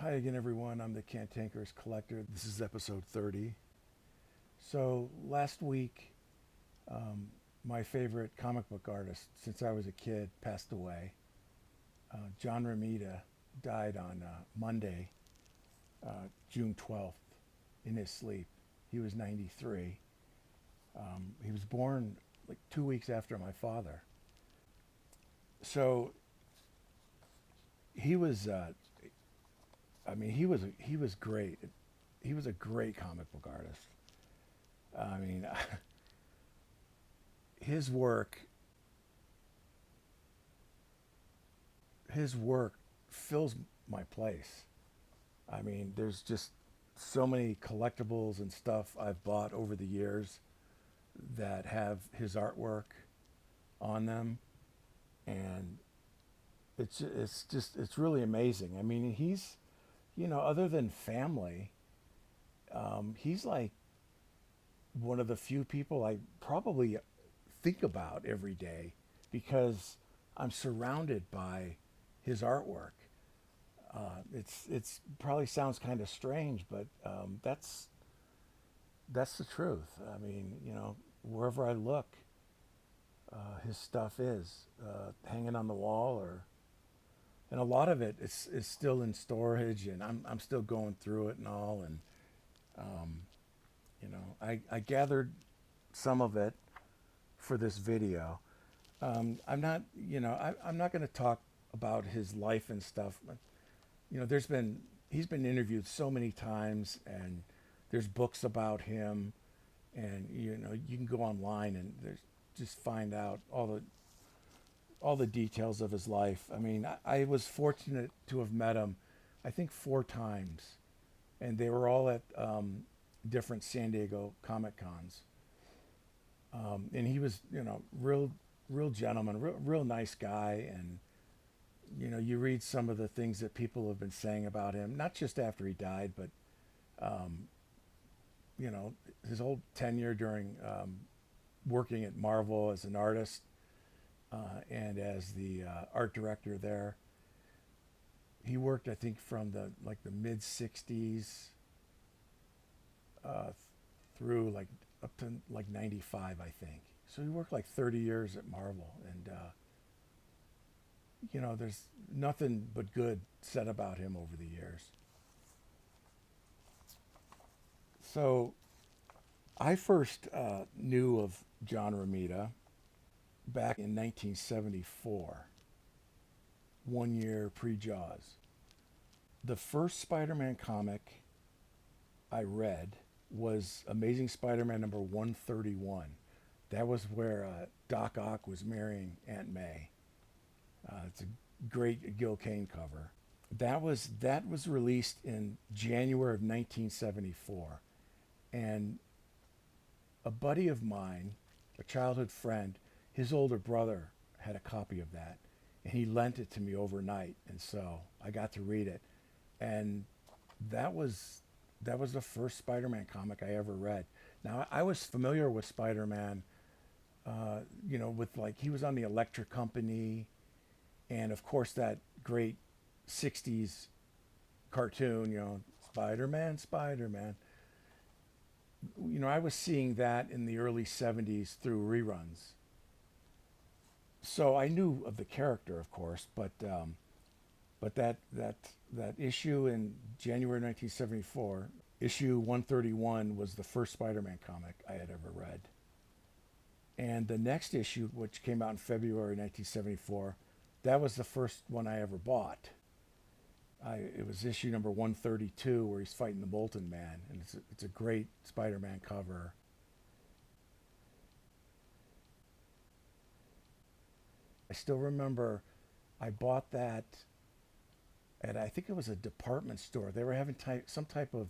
Hi again, everyone. I'm the Cantankerous Collector. This is episode 30. So, last week, my favorite comic book artist since I was a kid passed away. John Romita died on Monday, June 12th, in his sleep. He was 93. He was born like 2 weeks after my father. So, he was he was great. He was a great comic book artist. I mean, his work, his work fills my place. I mean, there's just so many collectibles and stuff I've bought over the years that have his artwork on them, and it's really amazing. I mean, he's, other than family, he's like one of the few people I probably think about every day because I'm surrounded by his artwork. It's probably sounds kind of strange, but that's the truth. I mean, wherever I look, his stuff is hanging on the wall, and a lot of it is still in storage, and I'm still going through it and all, and um, I gathered some of it for this video. I'm not going to talk about his life and stuff. But, he's been interviewed so many times, and there's books about him, and you can go online and there's just find out all the details of his life. I mean, I was fortunate to have met him, I think 4 times, and they were all at different San Diego Comic Cons. And he was, real gentleman, real nice guy. And, you read some of the things that people have been saying about him, not just after he died, but, um, his whole tenure during working at Marvel as an artist and as the art director there. He worked, I think, from the mid '60s uh, through up to 95, I think. So he worked like 30 years at Marvel, and there's nothing but good said about him over the years. So I first knew of John Romita back in 1974, 1 year pre-Jaws. The first Spider-Man comic I read was Amazing Spider-Man number 131. That was where Doc Ock was marrying Aunt May. It's a great Gil Kane cover. That was released in January of 1974, and a buddy of mine, a childhood friend, his older brother had a copy of that, and he lent it to me overnight, and so I got to read it, and that was the first Spider-Man comic I ever read. Now I was familiar with Spider-Man, with he was on the Electric Company, and of course that great '60s cartoon, Spider-Man, Spider-Man. I was seeing that in the early '70s through reruns. So I knew of the character, of course, but that issue in January 1974, issue 131, was the first Spider-Man comic I had ever read. And the next issue, which came out in February 1974, that was the first one I ever bought. It was issue number 132, where he's fighting the Molten Man, and it's a great Spider-Man cover. I still remember I bought that at, I think it was a department store. They were having some type of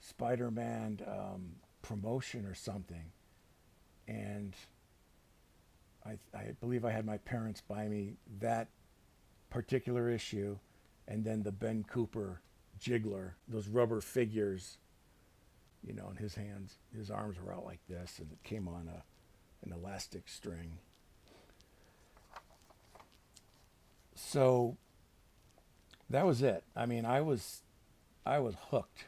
Spider-Man promotion or something, and I believe I had my parents buy me that particular issue, and then the Ben Cooper Jiggler, those rubber figures, in his hands. His arms were out like this, and it came on an elastic string. So That was it. I mean, I was hooked.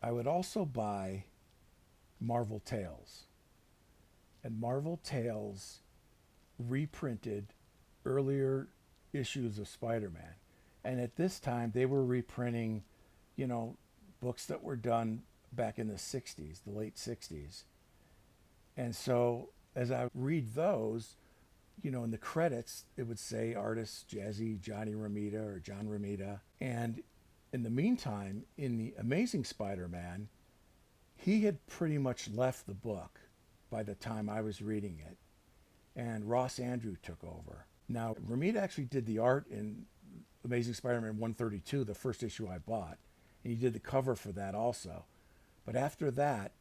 I would also buy Marvel Tales, and Marvel Tales reprinted earlier issues of Spider-Man. And at this time, they were reprinting, you know, books that were done back in the 60s, the late 60s. And so as I read those, in the credits, it would say artist Jazzy Johnny Romita or John Romita. And in the meantime, in the Amazing Spider-Man, he had pretty much left the book by the time I was reading it, and Ross Andrew took over. Now, Romita actually did the art in Amazing Spider-Man 132, the first issue I bought, and he did the cover for that also. But after that,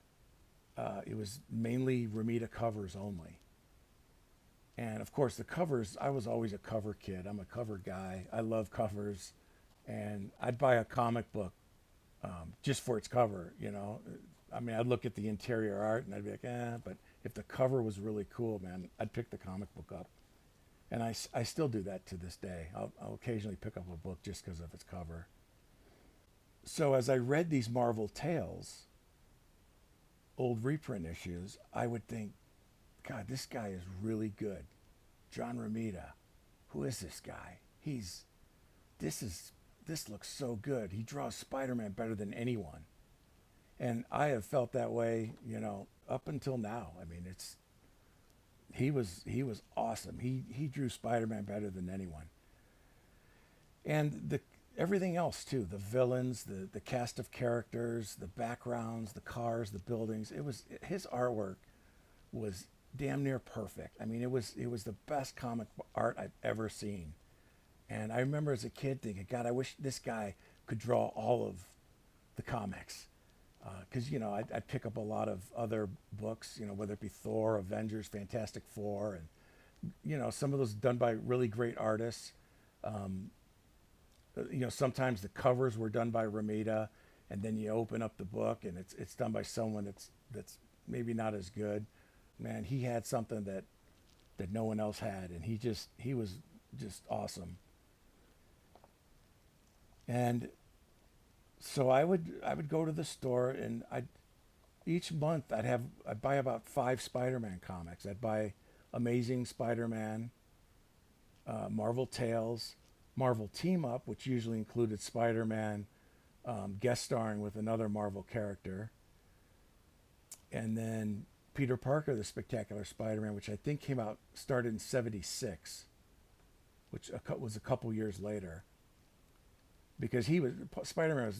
it was mainly Romita covers only. And of course, the covers, I was always a cover kid. I'm a cover guy. I love covers. And I'd buy a comic book just for its cover. I mean, I'd look at the interior art and I'd be like, but if the cover was really cool, man, I'd pick the comic book up. And I still do that to this day. I'll occasionally pick up a book just because of its cover. So as I read these Marvel Tales, old reprint issues, I would think, God, this guy is really good. John Romita, who is this guy? This is, this looks so good. He draws Spider-Man better than anyone. And I have felt that way, up until now. I mean, he was awesome. He drew Spider-Man better than anyone. And everything else too, the villains, the cast of characters, the backgrounds, the cars, the buildings. His artwork was damn near perfect. I mean, it was the best comic art I've ever seen. And I remember as a kid thinking, God, I wish this guy could draw all of the comics. Because, I'd pick up a lot of other books, whether it be Thor, Avengers, Fantastic Four, and, some of those done by really great artists. Sometimes the covers were done by Romita, and then you open up the book and it's done by someone that's maybe not as good. Man, he had something that no one else had, and he was just awesome. And so I would go to the store, and each month I'd buy about 5 Spider-Man comics. I'd buy Amazing Spider-Man, Marvel Tales, Marvel Team Up, which usually included Spider-Man guest starring with another Marvel character, and then Peter Parker, the Spectacular Spider-Man, which I think started in '76, which was a couple years later, because Spider-Man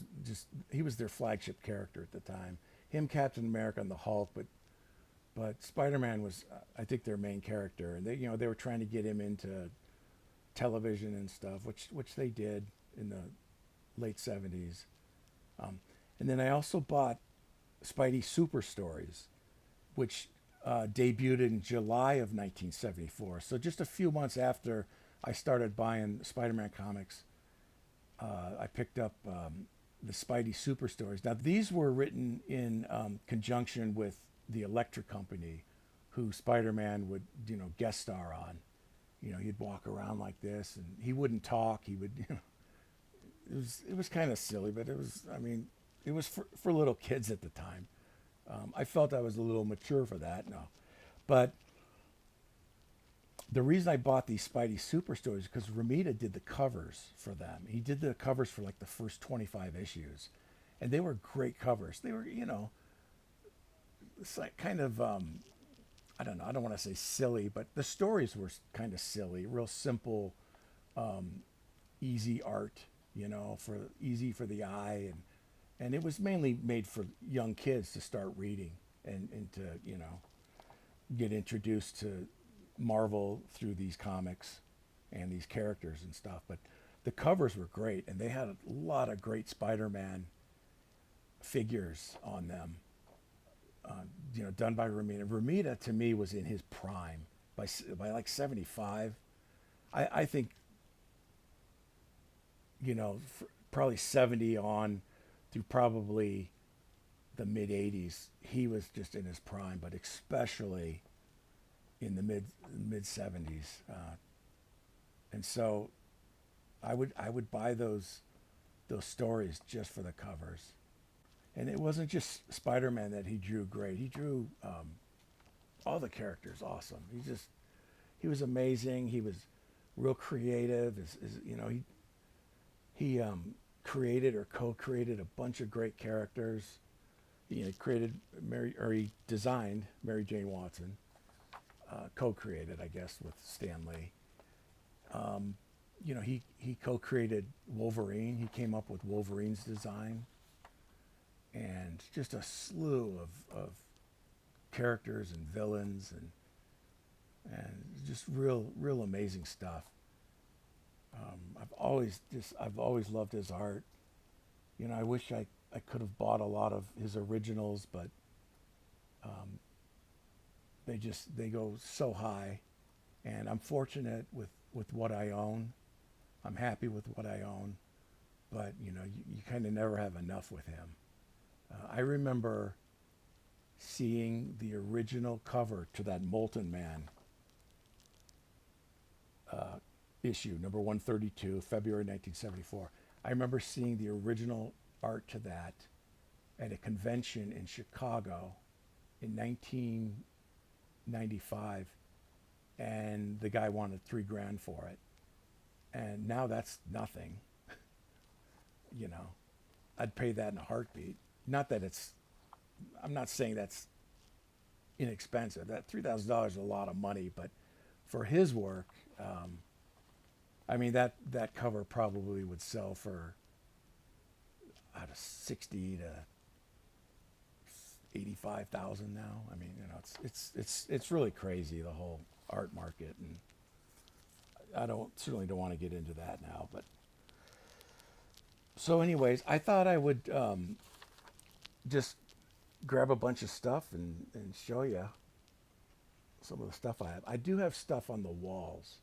he was their flagship character at the time. Him, Captain America, and the Hulk, but Spider-Man was, I think, their main character, and they were trying to get him into television and stuff, which they did in the late '70s. And then I also bought Spidey Super Stories, which debuted in July of 1974. So just a few months after I started buying Spider-Man comics, I picked up the Spidey Super Stories. Now, these were written in conjunction with the Electric Company, who Spider-Man would, guest star on. He'd walk around like this, and he wouldn't talk. He would, it was kind of silly, but it was for little kids at the time. I felt I was a little mature for that. No, but the reason I bought these Spidey Super Stories is because Romita did the covers for them. He did the covers for like the first 25 issues, and they were great covers. They were, it's like kind of, I don't know, I don't want to say silly, but the stories were kind of silly, real simple, easy art, easy for the eye, and it was mainly made for young kids to start reading and to, get introduced to Marvel through these comics and these characters and stuff. But the covers were great, and they had a lot of great Spider-Man figures on them, done by Romita. Romita, to me, was in his prime by like 75. I think, probably 70 on through probably the mid 80s, he was just in his prime, but especially in the mid 70s, and so I would buy those stories just for the covers. And it wasn't just Spider-Man that he drew great. He drew all the characters awesome. He was amazing. He was real creative. He created or co-created a bunch of great characters. He designed Mary Jane Watson, co-created, I guess, with Stan Lee. He co-created Wolverine. He came up with Wolverine's design, and just a slew of characters and villains and just real amazing stuff. I've always loved his art. I wish I could have bought a lot of his originals, but they go so high, and I'm fortunate with what I own. I'm happy with what I own, but you kind of never have enough with him. I remember seeing the original cover to that Molten Man issue, number 132, February 1974. I remember seeing the original art to that at a convention in Chicago in 1995, and the guy wanted $3,000 for it. And now that's nothing. I'd pay that in a heartbeat. Not that I'm not saying that's inexpensive. That $3,000 is a lot of money, but for his work, that cover probably would sell for out of 60 to 85,000 now. It's really crazy, the whole art market, and I certainly don't want to get into that now. But so, anyways, I thought I would just grab a bunch of stuff and show you some of the stuff I have. I do have stuff on the walls.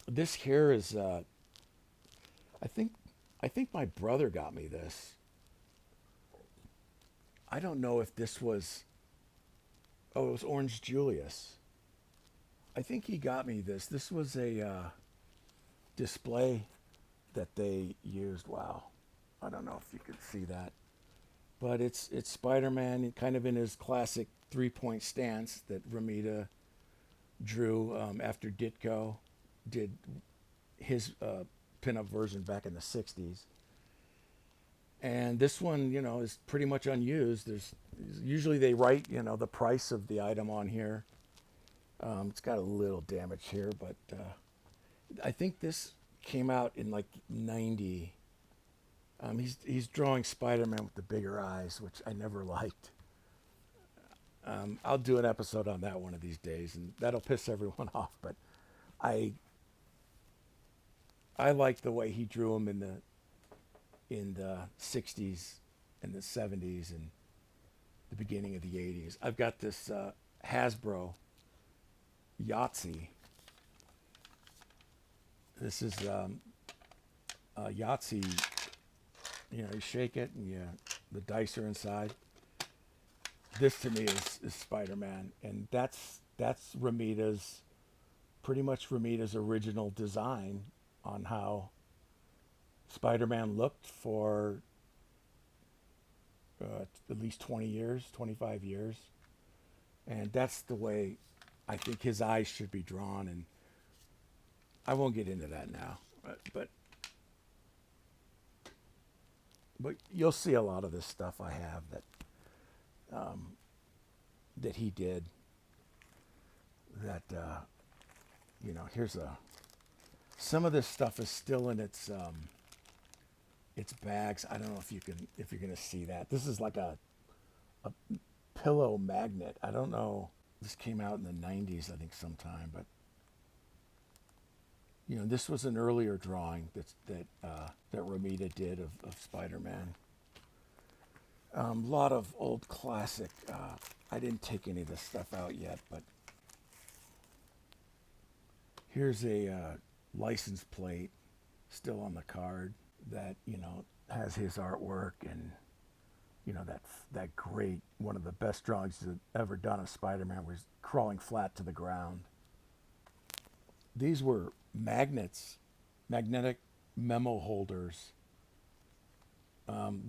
This here is, I think, my brother got me this. I don't know if this was. Oh, it was Orange Julius. I think he got me this. This was a display that they used. Wow, I don't know if you could see that, but it's Spider-Man kind of in his classic 3-point stance that Romita drew after Ditko did his pinup version back in the 60s. And this one, is pretty much unused. Usually they write, the price of the item on here. It's got a little damage here, but I think this came out in like 90. He's drawing Spider-Man with the bigger eyes, which I never liked. I'll do an episode on that one of these days, and that'll piss everyone off. But I like the way he drew him in the 60s and the 70s and the beginning of the 80s. I've got this Hasbro Yahtzee. This is Yahtzee. You shake it and the dice are inside. This to me is Spider-Man, and that's pretty much Romita's original design on how Spider-Man looked for at least 20 years, 25 years. And that's the way I think his eyes should be drawn. And I won't get into that now, but you'll see a lot of this stuff I have that he did. That here's some of this stuff is still in its bags. I don't know if you're gonna see that. This is like a pillow magnet. I don't know. This came out in the 90s, I think, sometime. But this was an earlier drawing that Romita did of Spider-Man. A lot of old classic. I didn't take any of this stuff out yet, but here's a license plate still on the card that, has his artwork, and that great, one of the best drawings ever done of Spider-Man was crawling flat to the ground. These were magnetic memo holders,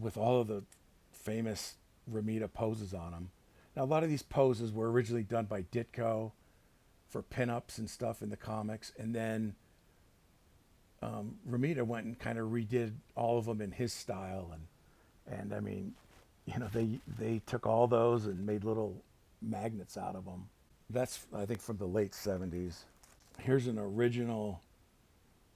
with all of the famous Romita poses on them. Now, a lot of these poses were originally done by Ditko for pinups and stuff in the comics, and then Romita went and kind of redid all of them in his style, and I mean, they took all those and made little magnets out of them. That's, I think, from the late 70s. Here's an original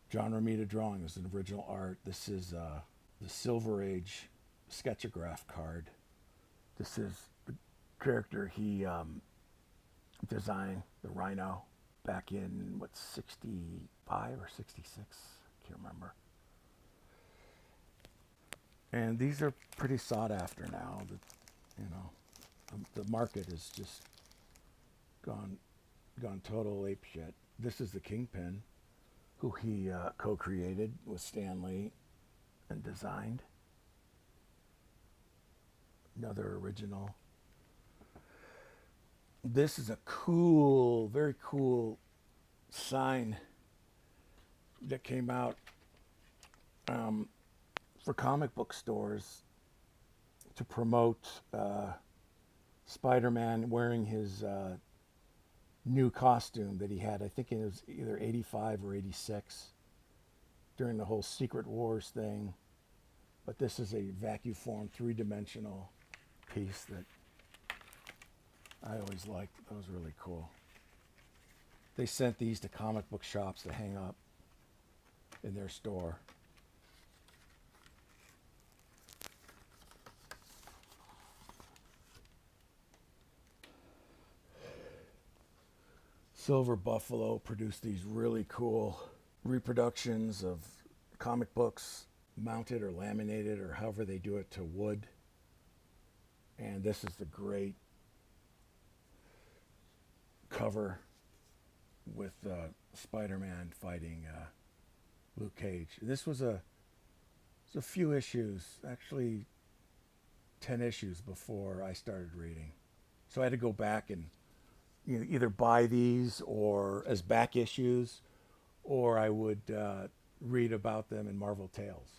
John Romita drawing. This is an original art. This is the Silver Age sketchograph card. This is the character he designed, the Rhino, back in, 65 or 66? Can't remember. And these are pretty sought after now. The market has just gone total ape shit. This is the Kingpin, who he co-created with Stan Lee and designed. Another original. This is a cool, very cool sign that came out for comic book stores to promote Spider-Man wearing his new costume that he had. I think it was either 85 or 86 during the whole Secret Wars thing. But this is a vacuum form, three-dimensional piece that I always liked. That was really cool. They sent these to comic book shops to hang up in their store. Silver Buffalo produced these really cool reproductions of comic books, mounted or laminated or however they do it, to wood. And this is the great cover with Spider-Man fighting Luke Cage. This was a few issues, actually 10 issues before I started reading. So I had to go back and either buy these or as back issues, or I would read about them in Marvel Tales.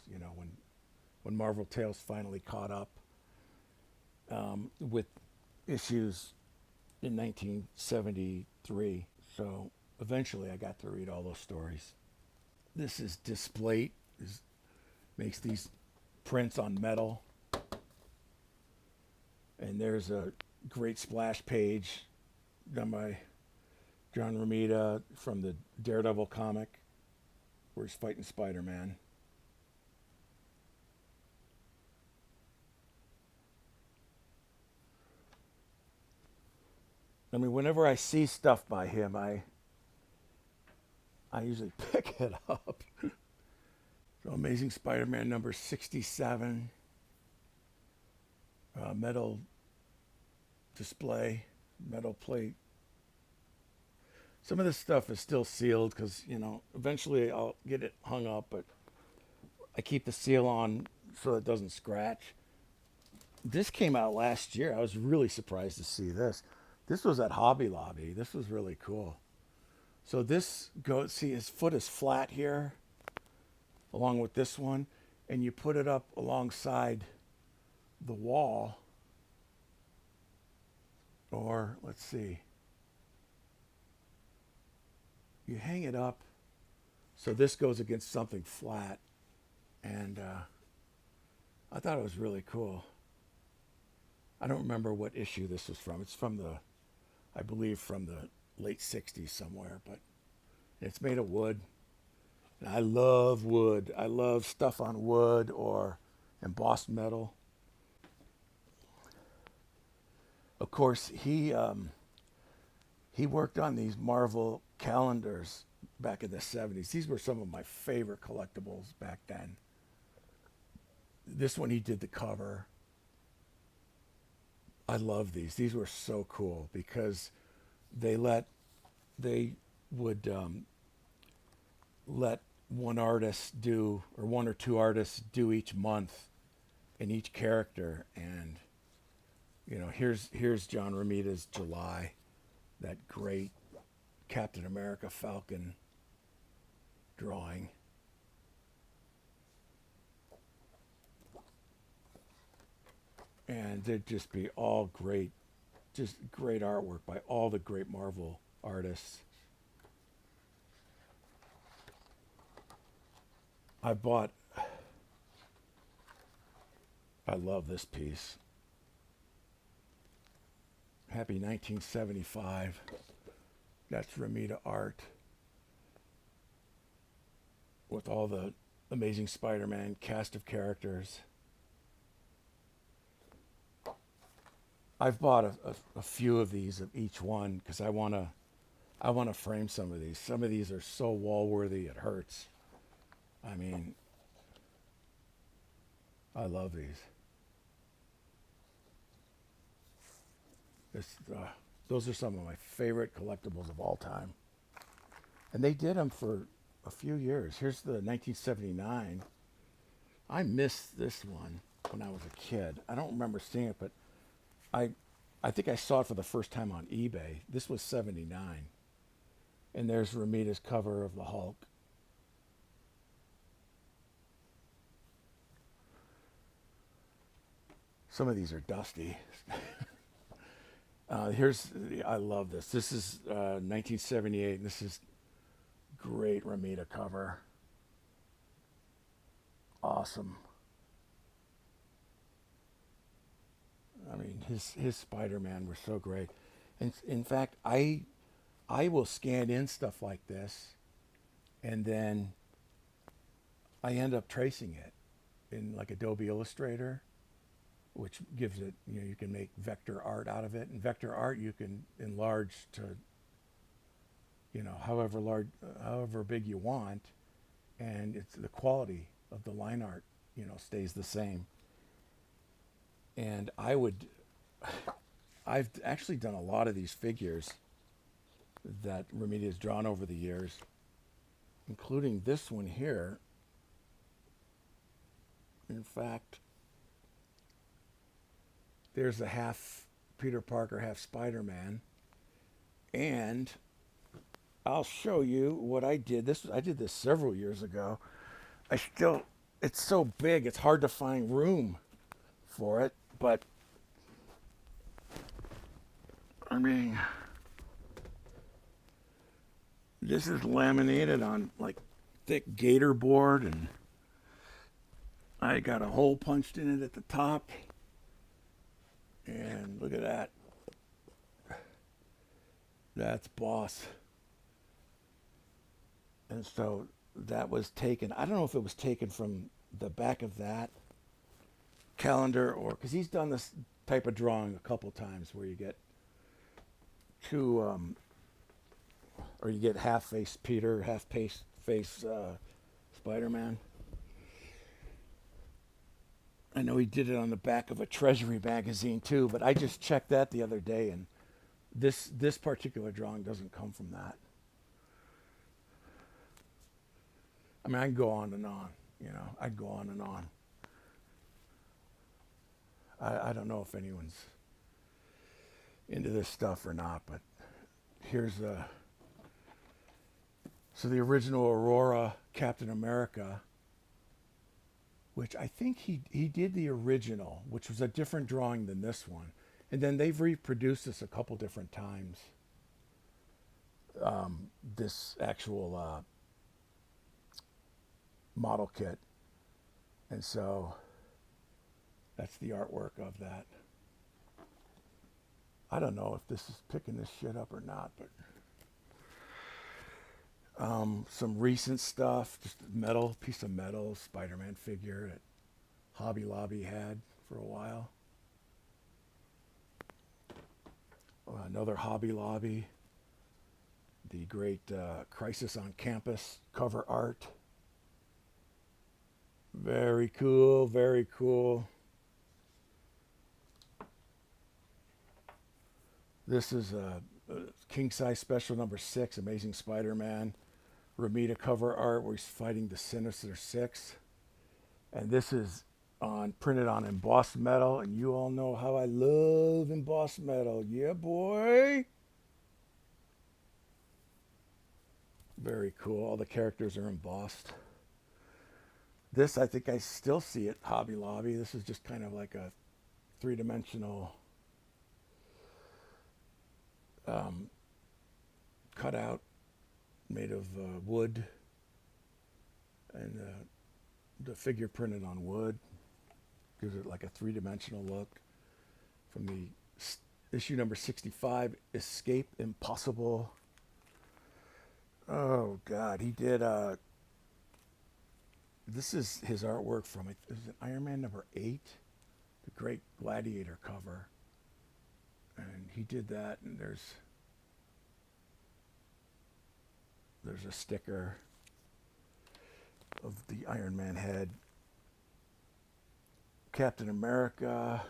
When Marvel Tales finally caught up with issues in 1973. So eventually I got to read all those stories. This is Displate. Makes these prints on metal. And there's a great splash page done by John Romita from the Daredevil comic where he's fighting Spider-Man. I mean, whenever I see stuff by him, I usually pick it up. So Amazing Spider-Man number 67. Metal display, metal plate. Some of this stuff is still sealed because, eventually I'll get it hung up, but I keep the seal on so it doesn't scratch. This came out last year. I was really surprised to see this. This was at Hobby Lobby. This was really cool. So this goes, see, his foot is flat here, along with this one, and you put it up alongside the wall, or let's see, you hang it up so this goes against something flat, and I thought it was really cool. I don't remember what issue this was from. It's from I believe from the late 60s somewhere, but it's made of wood. And I love wood. I love stuff on wood or embossed metal. Of course, he worked on these Marvel calendars back in the 70s. These were some of my favorite collectibles back then. This one he did the cover. I love these. These were so cool because they let they would let one artist do, or one or two artists do each month in each character. And here's John Romita's July, that great Captain America Falcon drawing. And they'd just be all great, just great artwork by all the great Marvel artists. I bought, I love this piece. Happy 1975. That's Romita art with all the Amazing Spider-Man cast of characters. I've bought a few of these of each one because I want to frame some of these. Some of these are so wall-worthy it hurts. I mean, I love these. Those are some of my favorite collectibles of all time. And they did them for a few years. Here's the 1979. I missed this one when I was a kid. I don't remember seeing it, but I think I saw it for the first time on eBay. This was 79. And there's Romita's cover of the Hulk. Some of these are dusty. I love this. This is 1978, and this is great Romita cover. Awesome. I mean, his Spider-Man were so great. And in fact, I will scan in stuff like this, and then I end up tracing it in like Adobe Illustrator, which gives it, you can make vector art out of it. And vector art you can enlarge to, however big you want, and it's the quality of the line art, stays the same. And I've actually done a lot of these figures that Romita has drawn over the years, including this one here. In fact, there's a half Peter Parker, half Spider-Man. And I'll show you what I did. I did this several years ago. It's so big, it's hard to find room for it. But, I mean, this is laminated on like thick gator board, and I got a hole punched in it at the top. And look at that. That's boss. And so that was taken. I don't know if it was taken from the back of that calendar, or because he's done this type of drawing a couple times where you get two, or you get half-face Peter, half-face Spider-Man. I know he did it on the back of a Treasury magazine too, but I just checked that the other day, and this particular drawing doesn't come from that. I mean, I can go on and on, I'd go on and on. I don't know if anyone's into this stuff or not, but here's so the original Aurora Captain America, which I think he did the original, which was a different drawing than this one. And then they've reproduced this a couple different times. This actual model kit. And so that's the artwork of that. I don't know if this is picking this shit up or not, but some recent stuff, just a piece of metal Spider-Man figure that Hobby Lobby had for a while. Another Hobby Lobby, the great Crisis on Campus cover art. Very cool, very cool. This is a king size special number 6, Amazing Spider-Man. Romita cover art where he's fighting the Sinister Six. And this is printed on embossed metal, and you all know how I love embossed metal. Yeah, boy. Very cool. All the characters are embossed. This, I think I still see at Hobby Lobby. This is just kind of like a three-dimensional cutout made of wood, and the figure printed on wood gives it like a three-dimensional look. From the issue number 65, Escape Impossible. Oh God, he did. This is his artwork from it. Is it Iron Man number 8, the great Gladiator cover, and he did that. And there's a sticker of the Iron Man head. Captain America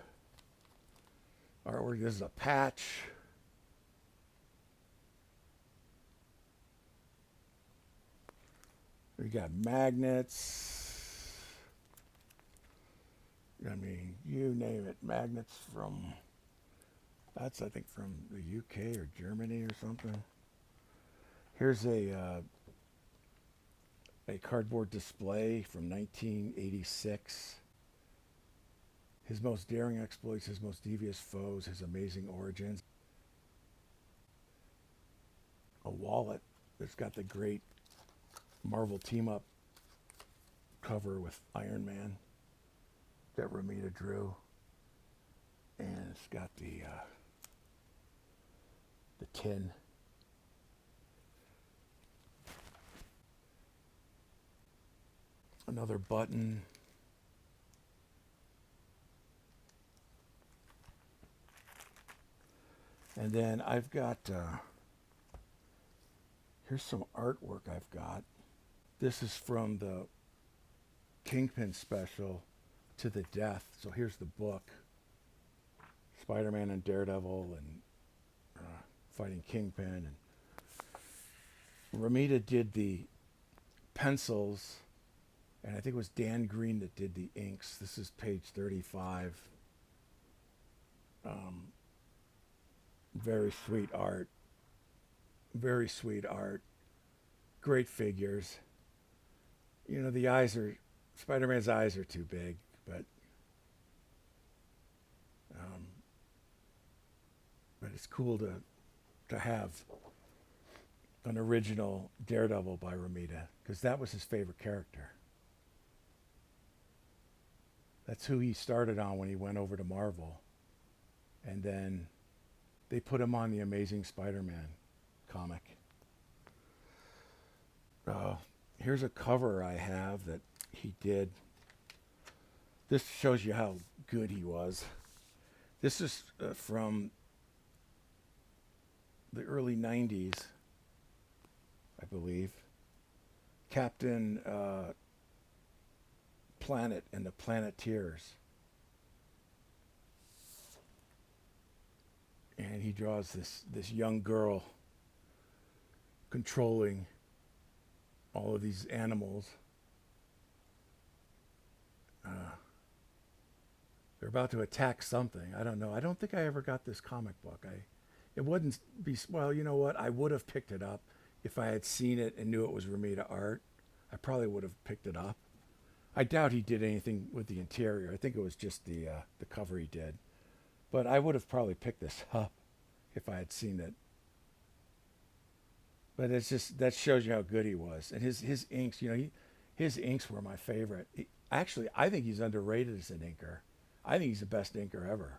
artwork. This is a patch. We got magnets. I mean, you name it. Magnets from, that's I think from the UK or Germany or something. Here's a cardboard display from 1986. His most daring exploits, his most devious foes, his amazing origins. A wallet that's got the great Marvel team-up cover with Iron Man that Romita drew, and it's got the tin. Another button. And then I've got, here's some artwork I've got. This is from the Kingpin special, To the Death. So here's the book. Spider-Man and Daredevil and fighting Kingpin. And Romita did the pencils, and I think it was Dan Green that did the inks. This is page 35. Very sweet art. Very sweet art. Great figures. You know, the eyes are, Spider-Man's eyes are too big, but it's cool to have an original Daredevil by Romita, because that was his favorite character. That's who he started on when he went over to Marvel. And then they put him on the Amazing Spider-Man comic. Here's a cover I have that he did. This shows you how good he was. This is from the early 90s, I believe. Captain Planet and the Planeteers. And he draws this young girl controlling all of these animals. They're about to attack something. I don't know. I don't think I ever got this comic book. It wouldn't be, well, you know what? I would have picked it up if I had seen it and knew it was Romita art. I probably would have picked it up. I doubt he did anything with the interior. I think it was just the cover he did. But I would have probably picked this up if I had seen it. But it's just, that shows you how good he was. And his inks, you know, his inks were my favorite. Actually, I think he's underrated as an inker. I think he's the best inker ever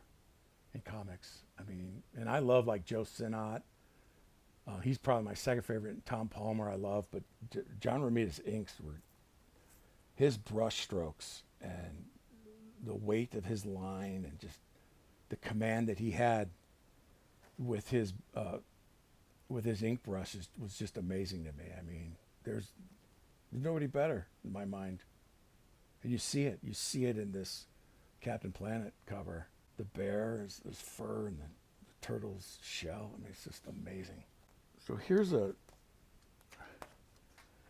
in comics. I mean, and I love like Joe Sinnott. He's probably my second favorite. Tom Palmer I love, but John Romita's inks were, his brush strokes and the weight of his line and just the command that he had with his ink brushes was just amazing to me. I mean, there's nobody better in my mind. And you see it in this Captain Planet cover. The bear, his fur, and the turtle's shell. I mean, it's just amazing. So here's a,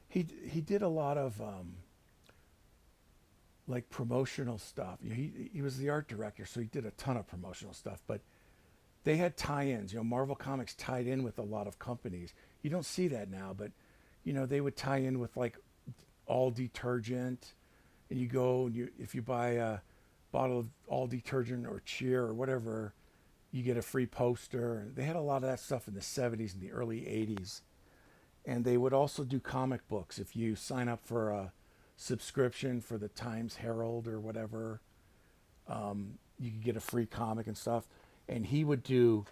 he did a lot of like promotional stuff. He was the art director, so he did a ton of promotional stuff. But they had tie-ins. Marvel Comics tied in with a lot of companies. You don't see that now, but they would tie in with like all detergent, and you go and if you buy a bottle of all detergent or Cheer or whatever, you get a free poster. They had a lot of that stuff in the 70s and the early 80s. And they would also do comic books. If you sign up for a subscription for the Times Herald or whatever, you could get a free comic and stuff. And he would do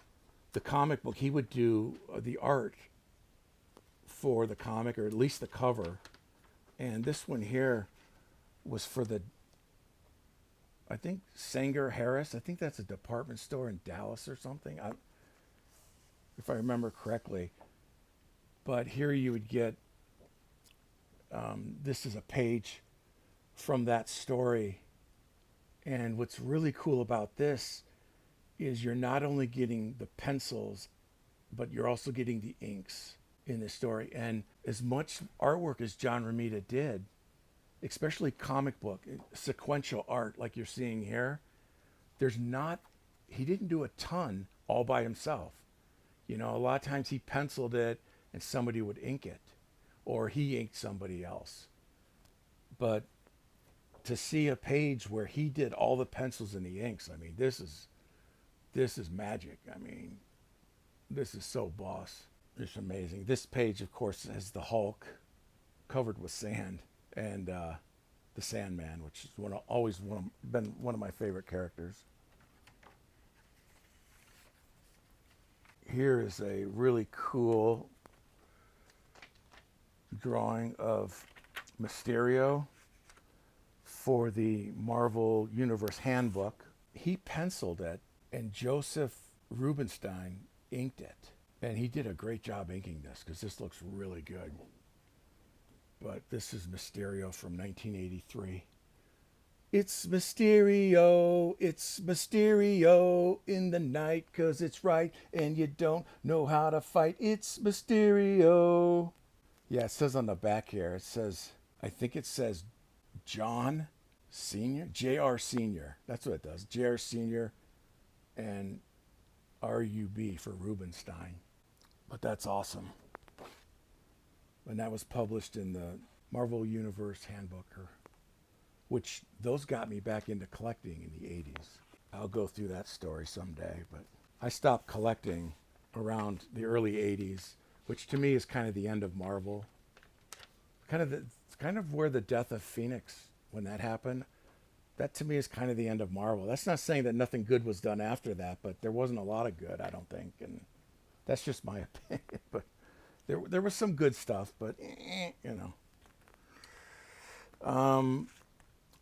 the comic book. He would do the art for the comic, or at least the cover. And this one here was for I think Sanger Harris. I think that's a department store in Dallas or something, if I remember correctly. But here you would get, this is a page from that story. And what's really cool about this is you're not only getting the pencils, but you're also getting the inks in this story. And as much artwork as John Romita did, especially comic book, sequential art like you're seeing here, he didn't do a ton all by himself. A lot of times he penciled it and somebody would ink it, or he inked somebody else. But to see a page where he did all the pencils and the inks, I mean, this is magic. I mean, this is so boss. It's amazing. This page, of course, has the Hulk covered with sand, and the Sandman, which is been one of my favorite characters. Here is a really cool drawing of Mysterio for the Marvel Universe Handbook. He penciled it, and Joseph Rubinstein inked it. And he did a great job inking this, because this looks really good. But this is Mysterio from 1983. It's Mysterio in the night, 'cause it's right, and you don't know how to fight. It's Mysterio. Yeah, it says on the back here, I think it says John Sr., J.R. Sr. That's what it does, J.R. Sr. and R.U.B. for Rubinstein. But that's awesome. And that was published in the Marvel Universe Handbook, which those got me back into collecting in the 80s. I'll go through that story someday, but I stopped collecting around the early 80s, which to me is kind of the end of Marvel. Kind of where the death of Phoenix, when that happened, that to me is kind of the end of Marvel. That's not saying that nothing good was done after that, but there wasn't a lot of good, I don't think, and that's just my opinion. But there was some good stuff, but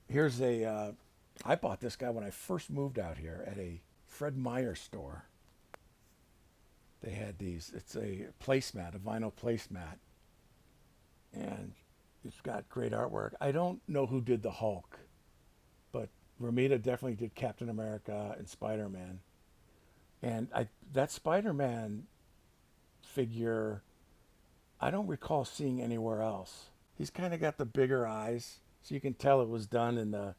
here's I bought this guy when I first moved out here at a Fred Meyer store. They had these. It's a placemat, a vinyl placemat, and it's got great artwork. I don't know who did the Hulk, but Romita definitely did Captain America and Spider-Man. And that Spider-Man figure, I don't recall seeing anywhere else. He's kind of got the bigger eyes, so you can tell it was done in the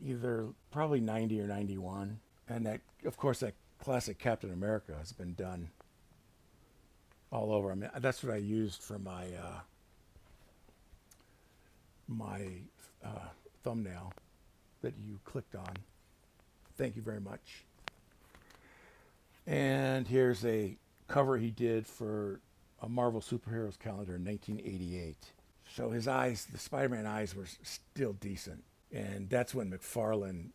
either probably 90 or 91. And that, of course, that classic Captain America has been done all over. I mean, that's what I used for my thumbnail that you clicked on. Thank you very much. And here's a cover he did for a Marvel Superheroes calendar in 1988. So his eyes, the Spider-Man eyes, were still decent. And that's when McFarlane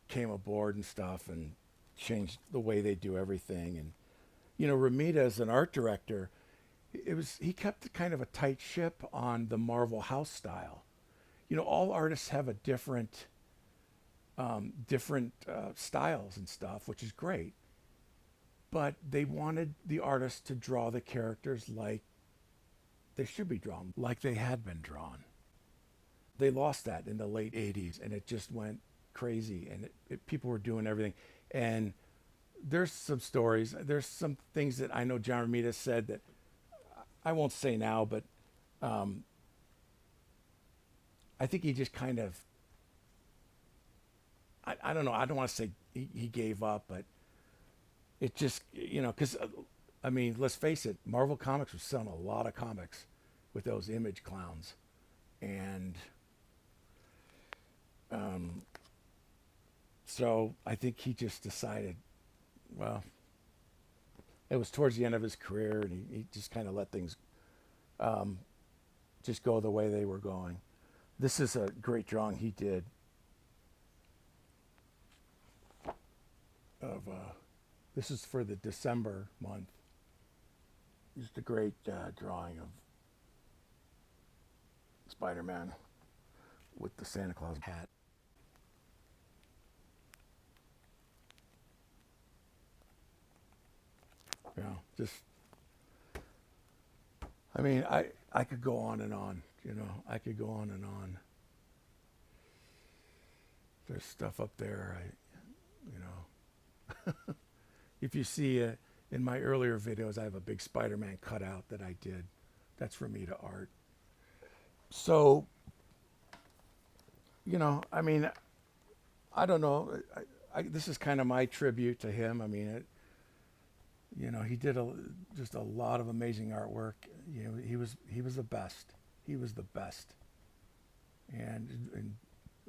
came aboard and stuff and changed the way they do everything. And, Romita, as an art director, he kept kind of a tight ship on the Marvel house style. All artists have a different styles and stuff, which is great. But they wanted the artists to draw the characters like they should be drawn, like they had been drawn. They lost that in the late 80s, and it just went crazy, and people were doing everything. And there's some stories. There's some things that I know John Romita said that I won't say now, but um, I think he just kind of, I don't know. I don't want to say he gave up, but it just, because, I mean, let's face it, Marvel Comics was selling a lot of comics with those image clowns. And um, so I think he just decided, well, it was towards the end of his career, and he just kind of let things um, just go the way they were going. This is a great drawing he did of, this is for the December month. Just a great drawing of Spider-Man with the Santa Claus hat. Just, I mean, I could go on and on, I could go on and on. There's stuff up there, you know, if you see in my earlier videos, I have a big Spider-Man cutout that I did. That's Romita art. So, I mean, I don't know. This is kind of my tribute to him. I mean, he did just a lot of amazing artwork. He was the best. He was the best, and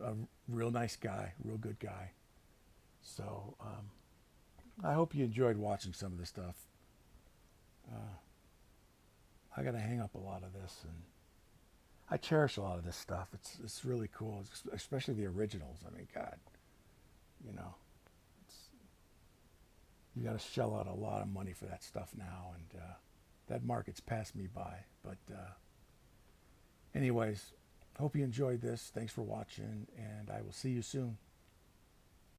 a real nice guy, real good guy. So I hope you enjoyed watching some of this stuff. I got to hang up a lot of this, and I cherish a lot of this stuff. It's really cool, especially the originals. I mean, God, you know, it's, you got to shell out a lot of money for that stuff now, and that market's passed me by. But anyways, hope you enjoyed this. Thanks for watching, and I will see you soon.